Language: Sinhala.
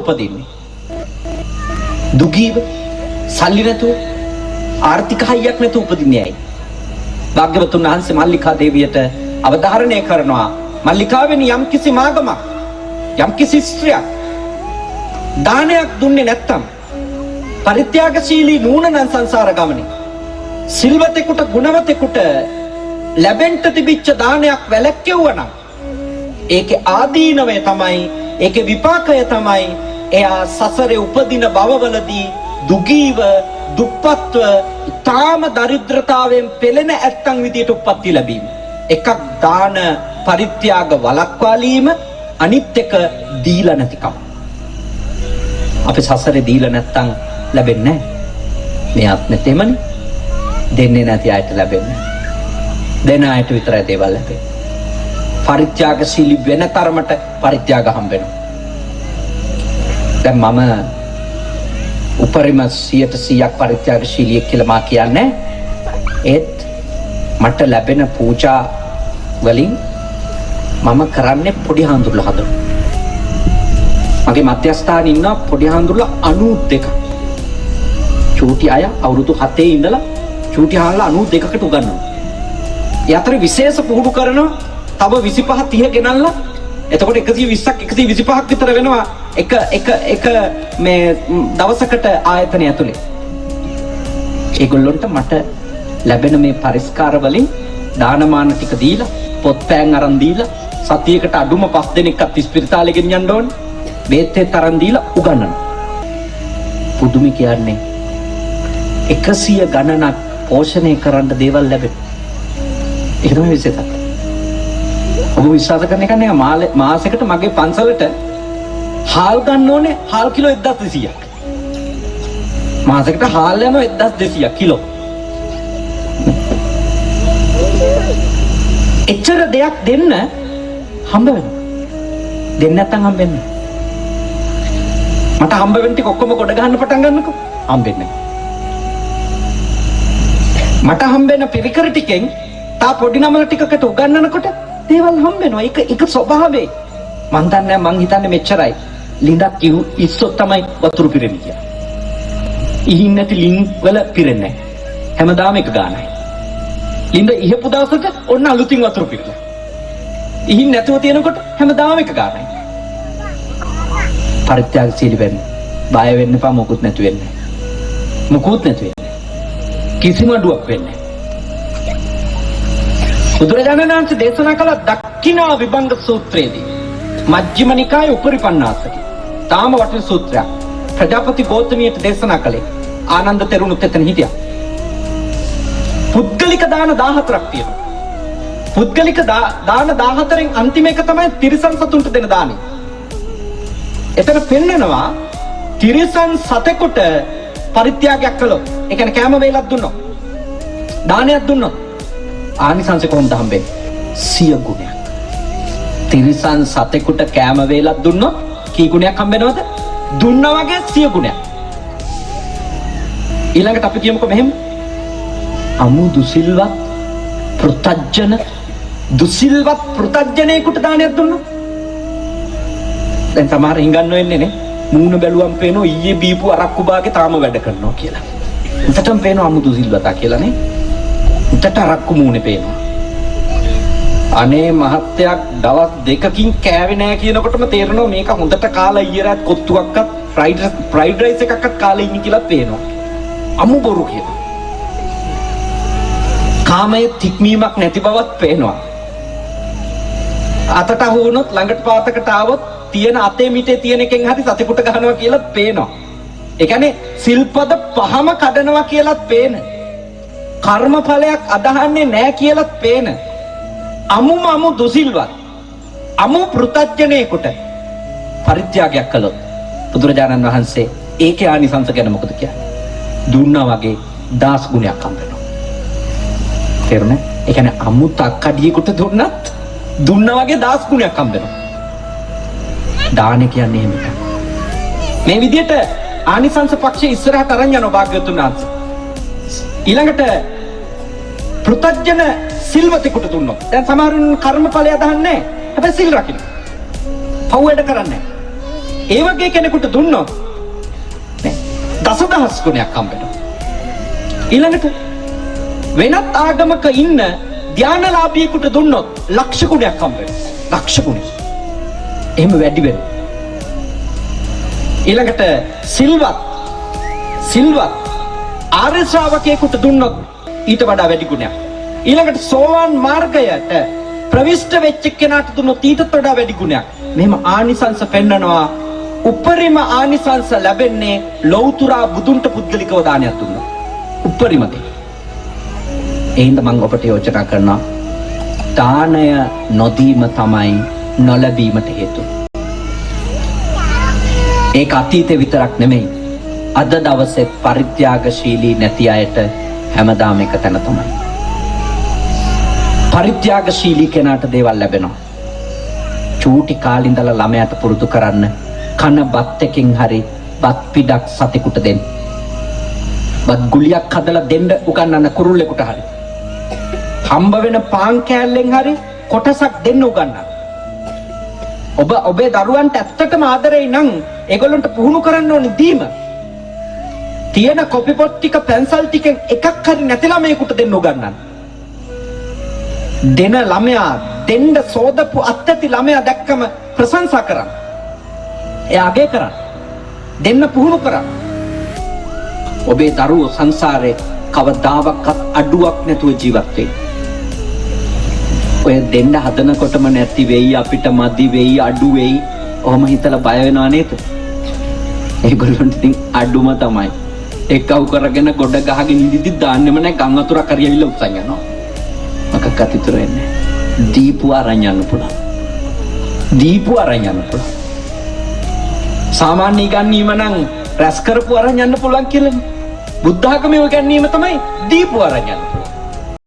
උපදින්නේ. දුගීව සල්ලි නැතුව ආර්ථික හයියක් නැතුව උපදින්නේ ඇයි? භාග්‍යවතුන් වහන්සේ මල්ලිකා දේවියට අවධාරණය කරනවා මල්ලිකාවෙනි යම්කිසි මාගමක් යම්කිසි ස්ත්‍රියක් දානයක් දුන්නේ නැත්තම් පරිත්‍යාගශීලී නූනනම් සංසාර ගමනේ සිල්වතෙකුට ගුණවතෙකුට ලැබෙන්න තිබිච්ච දානයක් වැළැක්කෙව්වනම් ඒකේ ආදීනවය තමයි ඒකේ විපාකය තමයි එයා සසරේ උපදින භවවලදී දුගීව දුප්පත්ව තාම දරිද්‍රතාවයෙන් පෙළෙන ඇත්තන් විදියට උප්පත්ති ලැබීම. එකක් දාන පරිත්‍යාග වළක්වාලීම, අනිත් එක දීලා නැතිකම. අපි සසරේ දීලා නැත්තම් ලැබෙන්නේ නැහැ. මේ ආත්මෙත් එමනේ. දෙන්නේ නැති අයට ලැබෙන්නේ. දෙන අයට විතරයි දේවල් ලැබෙන්නේ. පරිත්‍යාගශීලී වෙන තරමට පරිත්‍යාග හම්බ වෙනවා. දැන් මම උපරිම 100% පරිත්‍යාගශීලියෙක් කියලා මා කියන්නේ. ඒත් මට ලැබෙන පූජා වලින් මම කරන්නේ පොඩි හාමුදුරුවෝ හදනවා. මගේ මධ්‍යස්ථානයේ ඉන්න පොඩි හාමුදුරුවෝ 92ක්. චූටි අය අවුරුදු 7 ඉඳලා චූටි හාමුදුරුවෝ 92කට උගන්වනවා. ඒ අතර විශේෂ පුහුණු කරනවා තව 25 30 ගෙනල්ලා. එතකොට 120ක් 125ක් විතර වෙනවා එක මේ දවසකට ආයතනය ඇතුලේ. ඒගොල්ලන්ට මට ලැබෙන මේ පරිස්කාර වලින් දානමාන ටික දීලා පොත් පෑන් අරන් දීලා සතියකට අඩුම 5 දිනක්වත් ඉස්පිරිතාලෙ ගෙනියන්න ඕනේ. බේත් තරන් දීලා උගන්වනවා. පුදුමි කියන්නේ 100 ගණනක් පෝෂණය කරන්න දේවල් ලැබෙනවා. ඒක තමයි විශේෂය. ඔබ විශ්වාස කරන එක නේ මාසෙකට මගේ පන්සලට හාල් ගන්න ඕනේ හාල් කිලෝ 1200ක්. මාසෙකට හාල් යනවා 1200ක් කිලෝ. එච්චර දෙයක් දෙන්න හම්බ වෙනවා. දෙන්න නැත්නම් හම්බෙන්නේ නැහැ. මට හම්බ වෙන ටික ඔක්කොම ගොඩ ගන්න පටන් ගන්නකො හම්බෙන්නේ නැහැ. මට හම්බෙන පිරිකර ටිකෙන් තා පොඩි නමල ටිකකට උගන්නනකොට දේවල් හම්බ වෙනවා. ඒක ස්වභාවය. මං දන්නේ මං හිතන්නේ මෙච්චරයි. ලිඳක් ඉස්සොත් තමයි වතුර පිරෙන්නේ කියලා. ඉහින් නැති ලින් වල පිරෙන්නේ නැහැ. හැමදාම එක ගානයි. ලිඳ ඉහපු දවසක ඔන්න අලුතින් වතුර පිරෙනවා. ඉහින් නැතුව තියෙනකොට හැමදාම එක ගානයි. පරිත්‍යාගශීලී වෙන්න. බය වෙන්න එපා. මොකුත් නැති වෙන්න. මොකුත් නැති වෙන්න. කිසිම අඩුවක් වෙන්නේ නැහැ. බුදුරජාණන් වහන්සේ දේශනා කළ දක්ඛිනා විභංග සූත්‍රයේදී මජ්ක්‍ධිම නිකායේ උපරිපන්නාසකේ තාම වටින සූත්‍රයක් ප්‍රජාපති ගෞතමියට දේශනා කළේ. ආනන්ද තෙරුණුත් එතන හිටියා. පුද්ගලික දාන 14ක් තියෙනවා. පුද්ගලික දාන 14න් අන්තිම එක තමයි තිරිසන් සතුන්ට දෙන දානෙ. එතන පෙන්නනවා තිරිසන් සතෙකුට පරිත්‍යාගයක් කළොත්, ඒ කියන්නේ කැම වේලක් දුන්නොත්, දානයක් දුන්නොත් ආනිසංස කොහොමද හම්බෙන්නේ? 100 ගුණයක්. තිරිසන් සතෙකුට කැම වේලක් දුන්නොත් කී ගුණයක් හම්බෙනවද? දුන්නා වගේ 100 ගුණයක්. ඊළඟට අපි කියමුකෝ මෙහෙම. අමු දුසිල්වත් පෘතජ්ජනයෙකුට දානයක් දුන්නොත් දැන් සමහර හිඟන්න වෙන්නේ නේ. මූණ බැලුවම් පේනවා ඊයේ බීපු අරක්කු බාගේ තාම වැඩ කරනවා කියලා. උන්ටටම පේනවා අමු දුසිල්වතා කියලා නේ. උන්ටට අරක්කු මූණේ පේනවා. අනේ මහත්තයක් දවස් දෙකකින් කෑවේ නෑ කියනකොටම තේරෙනවා මේක හොඳට කාලා ඊයරත් කොත්තුවක්වත් ෆ්‍රයිඩ් රයිස් එකක්වත් කාලා ඉන්නේ කියලා පේනවා. අමු බොරු කියලා. කාමයේ තික්මීමක් නැති බවත් පේනවා. අතට හුනොත් ළඟට පාතකට ආවොත් තියෙන අතේ මිටේ තියෙන එකෙන් හරි සතෙකුට ගහනවා කියලා පේනවා. ඒ කියන්නේ සිල්පද පහම කඩනවා කියලාත් පේන. කර්මඵලයක් අදහන්නේ නැහැ කියලාත් පේන. අමු දුසිල්වත් අමු පෘතජ්ජනේකට පරිත්‍යාගයක් කළොත් බුදුරජාණන් වහන්සේ ඒකේ ආනිසංස ගැන මොකද කියන්නේ? දුන්නා වගේ 10 ගුණයක් හම්බ වෙනවා. තේරුණා? ඒ කියන්නේ අමු තක්කඩියෙකුට දුන්නත් දුන්නා වගේ 10 ගුණයක් හම්බ වෙනවා. දාන කියන්නේ එහෙම එකක්. මේ විදිහට ආනිසංස පක්ෂයේ ඉස්සරහට අරන් යනවා භාග්‍යවතුන් වහන්සේ. ඊළඟට පෘතජ්ජන සිල්වතෙකුට දුන්නොත් දැන් සමහරුන් කර්මඵලය අදහන්නේ නැහැ. හැබැයි සිල් රකින්න. පව් වැඩ කරන්නේ නැහැ. ඒ වගේ කෙනෙකුට දුන්නොත් නේ දසදහස් ගුණයක් හම්බ වෙනවා. ඊළඟට වෙනත් ආගමක ඉන්න ධානලාභියෙකුට දුන්නොත් ලක්ෂ ගුණයක් හම්බ වෙනවා. ලක්ෂ ගුණ. එහෙම වැඩි වෙනවා. ඊළඟට සිල්වත් ආර්ය ශ්‍රාවකයෙකුට දුන්නොත් ඊට වඩා වැඩි ගුණයක්. ඊළඟට සෝවාන් මාර්ගයට ප්‍රවිෂ්ඨ වෙච්ච කෙනාට දුන්නොත් ඊටත් වඩා වැඩි ගුණයක්. මෙහෙම ආනිසංස පෙන්නනවා. උපරිම ආනිසංස ලැබෙන්නේ ලෞතුරා බුදුන්ට පුද්ගලිකව දානයක් දුන්නොත්. උපරිම දේ. එහෙනම් මම ඔබට යෝජනා කරනවා දානය නොදීම තමයි නොලැබීමට හේතුව. ඒක අතීතේ විතරක් නෙමෙයි. අද දවසේ පරිත්‍යාගශීලී නැති අයට හැමදාම එක තැන තමයි. පරිත්‍යාගශීලී කෙනාට දේවල් ලැබෙනවා. චූටි කාලේ ඉඳලා ළමයාට පුරුදු කරන්න කන බත් එකකින් හරි බත් පිටක් සතෙකුට දෙන්න. බත් ගුලියක් හදලා දෙන්න උගන්වන්න කුරුල්ලෙකුට හරි. හම්බ වෙන පාන් කෑල්ලෙන් හරි කොටසක් දෙන්න උගන්වන්න. ඔබ ඔබේ දරුවන්ට ඇත්තටම ආදරේ නම් ඒගොල්ලන්ට පුහුණු කරන්න ඕනේ දීම. තියෙන කොපි පොත් ටික පැන්සල් ටිකෙන් එකක් හරි නැති ළමයෙකුට දෙන්න උගන්වන්න. දෙන ළමයා දෙන්න සෝදපු අත්‍යති ළමයා දැක්කම ප්‍රශංසා කරන්න. එයා අගය කරන්න. දෙන්න පුහුණු කරන්න. ඔබේ දරුවෝ සංසාරේ කවදාවත් අඩුවක් නැතුව ජීවත් වෙයි. ඔය දෙන්න හදනකොටම නැති වෙයි අපිට මදි වෙයි අඩු වෙයි ඔහොම හිතලා බය වෙනවා නේද? ඒගොල්ලන්ට ඉතින් අඩුම තමයි. එක්කව කරගෙන ගොඩ ගහගෙන ඉඳිදි දාන්නෙම නැහැ ගම් වතුරක් හරි ඇවිල්ලා උස්සන් යනවා. මොකක්වත් ඉතුරු වෙන්නේ නැහැ. දීපු අරන් යන්න පුළුවන්. දීපු අරන් යන්න පුළුවන්. සාමාන්‍ය ඉගැන්වීම නම් රැස් කරපු අරන් යන්න පුළුවන් කියලානේ. බුද්ධ ආගමේ ඉගැන්වීම තමයි දීපු අරන් යන්න.